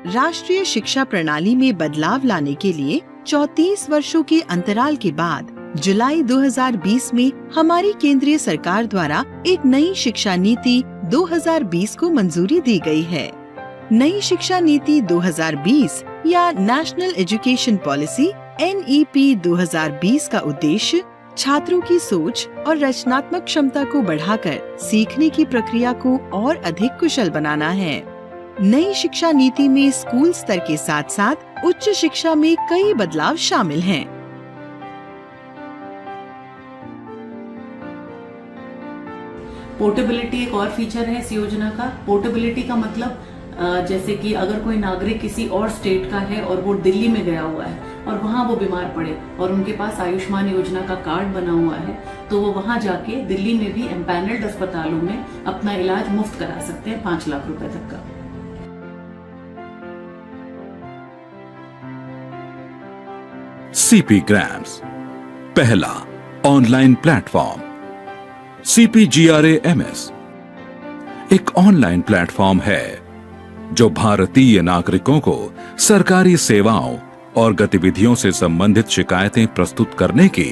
राष्ट्रीय शिक्षा प्रणाली में बदलाव लाने के लिए 34 वर्षों के अंतराल के बाद जुलाई 2020 में हमारी केंद्रीय सरकार द्वारा एक नई शिक्षा नीति 2020 को मंजूरी दी गई है। नई शिक्षा नीति 2020 या नेशनल एजुकेशन पॉलिसी NEP 2020 का उद्देश्य छात्रों की सोच और रचनात्मक क्षमता को बढ़ाकर सीखने की प्रक्रिया को और अधिक कुशल बनाना है। नई शिक्षा नीति में स्कूल स्तर के साथ साथ उच्च शिक्षा में कई बदलाव शामिल हैं। पोर्टेबिलिटी एक और फीचर है इस योजना का। पोर्टेबिलिटी का मतलब जैसे कि अगर कोई नागरिक किसी और स्टेट का है और वो दिल्ली में गया हुआ है और वहां वो बीमार पड़े और उनके पास आयुष्मान योजना का कार्ड बना हुआ है, तो वो वहां जाके दिल्ली में भी एम्पैनल्ड अस्पतालों में अपना इलाज मुफ्त करा सकते हैं 5 लाख रुपए तक का। CP ग्राम्स, पहला ऑनलाइन प्लेटफॉर्म। CPGRA-MS एक ऑनलाइन प्लेटफॉर्म है जो भारतीय नागरिकों को सरकारी सेवाओं और गतिविधियों से संबंधित शिकायतें प्रस्तुत करने की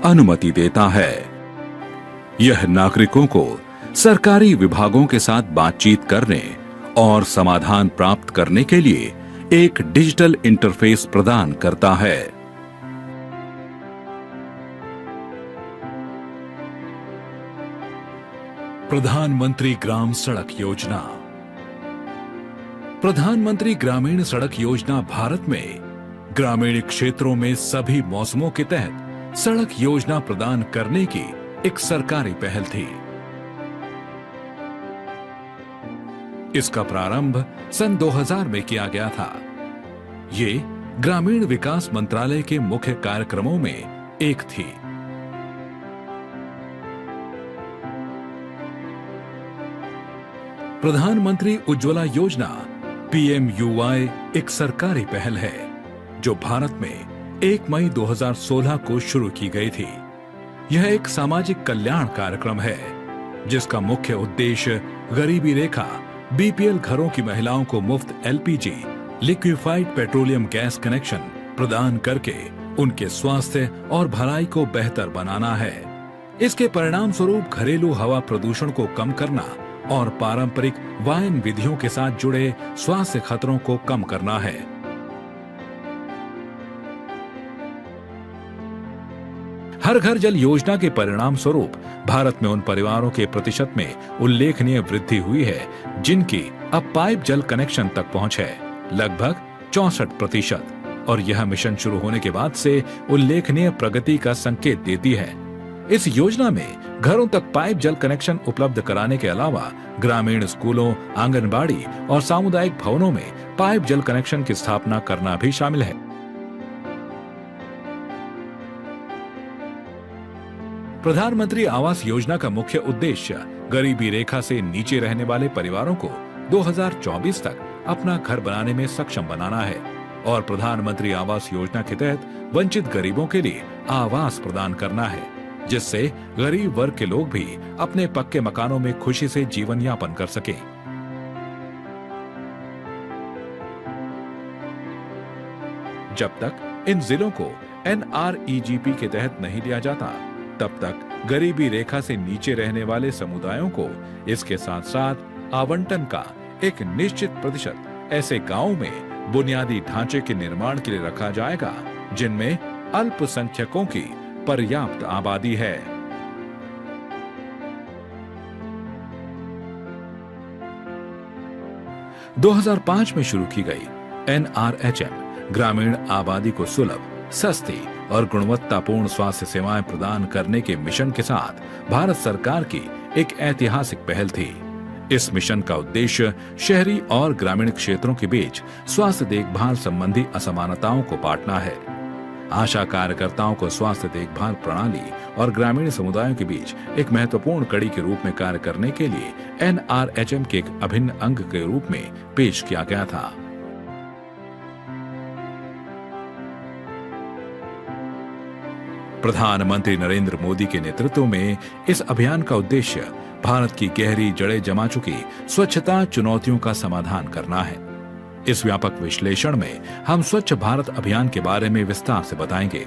अनुमति देता है। यह नागरिकों को सरकारी विभागों के साथ बातचीत करने और समाधान प्राप्त करने के लिए एक डिजिटल इंटरफेस प्रदान करता है। प्रधानमंत्री ग्राम सड़क योजना। प्रधानमंत्री ग्रामीण सड़क योजना भारत में ग्रामीण क्षेत्रों में सभी मौसमों के तहत सड़क योजना प्रदान करने की एक सरकारी पहल थी। इसका प्रारंभ सन 2000 में किया गया था। ये ग्रामीण विकास मंत्रालय के मुख्य कार्यक्रमों में एक थी। प्रधानमंत्री उज्ज्वला योजना PMUY एक सरकारी पहल है जो भारत में 1 मई 2016 को शुरू की गई थी। यह एक सामाजिक कल्याण कार्यक्रम है जिसका मुख्य उद्देश्य गरीबी रेखा BPL घरों की महिलाओं को मुफ्त LPG liquefied petroleum gas connection प्रदान करके उनके स्वास्थ्य और भलाई को बेहतर बनाना है। इसके परिणाम स्वरूप घरेलू हवा प्रदूषण को कम करना और पारंपरिक वायन विधियों के साथ जुड़े स्वास्थ्य खतरों को कम करना है। हर घर जल योजना के परिणाम स्वरूप भारत में उन परिवारों के प्रतिशत में उल्लेखनीय वृद्धि हुई है जिनकी अब पाइप जल कनेक्शन तक पहुंच है, लगभग 64%, और यह मिशन शुरू होने के बाद से उल्लेखनीय प्रगति का संकेत देती है। इस योजना में घरों तक पाइप जल कनेक्शन उपलब्ध कराने के अलावा ग्रामीण स्कूलों, आंगनबाड़ी और सामुदायिक भवनों में पाइप जल कनेक्शन की स्थापना करना भी शामिल है। प्रधानमंत्री आवास योजना का मुख्य उद्देश्य गरीबी रेखा से नीचे रहने वाले परिवारों को 2024 तक अपना घर बनाने में सक्षम बनाना है और प्रधानमंत्री आवास योजना के तहत वंचित गरीबों के लिए आवास प्रदान करना है, जिससे गरीब वर्ग के लोग भी अपने पक्के मकानों में खुशी से जीवन यापन कर सकें। जब तक इन जिलों को NREGP के तहत नहीं लिया जाता, तब तक गरीबी रेखा से नीचे रहने वाले समुदायों को इसके साथ साथ आवंटन का एक निश्चित प्रतिशत ऐसे गांवों में बुनियादी ढांचे के निर्माण के लिए रखा जाएगा जिनमें अल्पसंख्यकों की पर्याप्त आबादी है। – 2005 में शुरू की गई NRHM ग्रामीण आबादी को सुलभ, सस्ती और गुणवत्तापूर्ण स्वास्थ्य सेवाएं प्रदान करने के मिशन के साथ भारत सरकार की एक ऐतिहासिक पहल थी। इस मिशन का उद्देश्य शहरी और ग्रामीण क्षेत्रों के बीच स्वास्थ्य देखभाल संबंधी असमानताओं को पाटना है। आशा कार्यकर्ताओं को स्वास्थ्य देखभाल प्रणाली और ग्रामीण समुदायों के बीच एक महत्वपूर्ण कड़ी के रूप में कार्य करने के लिए NRHM के एक अभिन्न अंग के रूप में पेश किया गया था। प्रधानमंत्री नरेंद्र मोदी के नेतृत्व में इस अभियान का उद्देश्य भारत की गहरी जड़ें जमा चुकी स्वच्छता चुनौतियों का समाधान करना है। इस व्यापक विश्लेषण में हम स्वच्छ भारत अभियान के बारे में विस्तार से बताएंगे।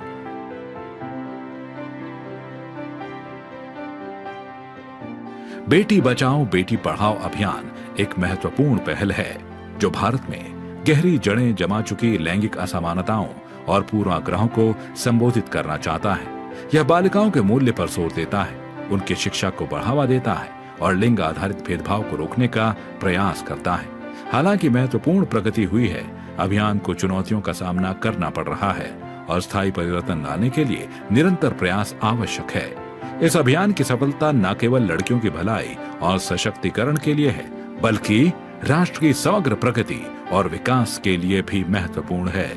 बेटी बचाओ बेटी पढ़ाओ अभियान एक महत्वपूर्ण पहल है जो भारत में गहरी जड़ें जमा चुकी लैंगिक असमानताओं और पूर्वाग्रहों को संबोधित करना चाहता है। यह बालिकाओं के मूल्य पर जोर देता है, उनकी शिक्षा को बढ़ावा देता है और लिंग आधारित भेदभाव को रोकने का प्रयास करता है। हालांकि महत्वपूर्ण प्रगति हुई है, अभियान को चुनौतियों का सामना करना पड़ रहा है और स्थायी परिवर्तन लाने के लिए निरंतर प्रयास आवश्यक है। इस अभियान की सफलता न केवल लड़कियों की भलाई और सशक्तिकरण के लिए है, बल्कि राष्ट्र की समग्र प्रगति और विकास के लिए भी महत्वपूर्ण है।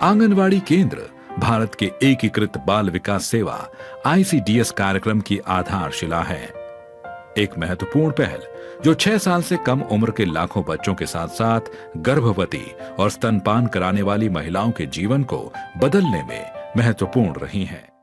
आंगनवाड़ी केंद्र भारत के एकीकृत बाल विकास सेवा ICDS कार्यक्रम की आधारशिला है। एक महत्वपूर्ण पहल जो 6 साल से कम उम्र के लाखों बच्चों के साथ साथ गर्भवती और स्तनपान कराने वाली महिलाओं के जीवन को बदलने में महत्वपूर्ण रही है।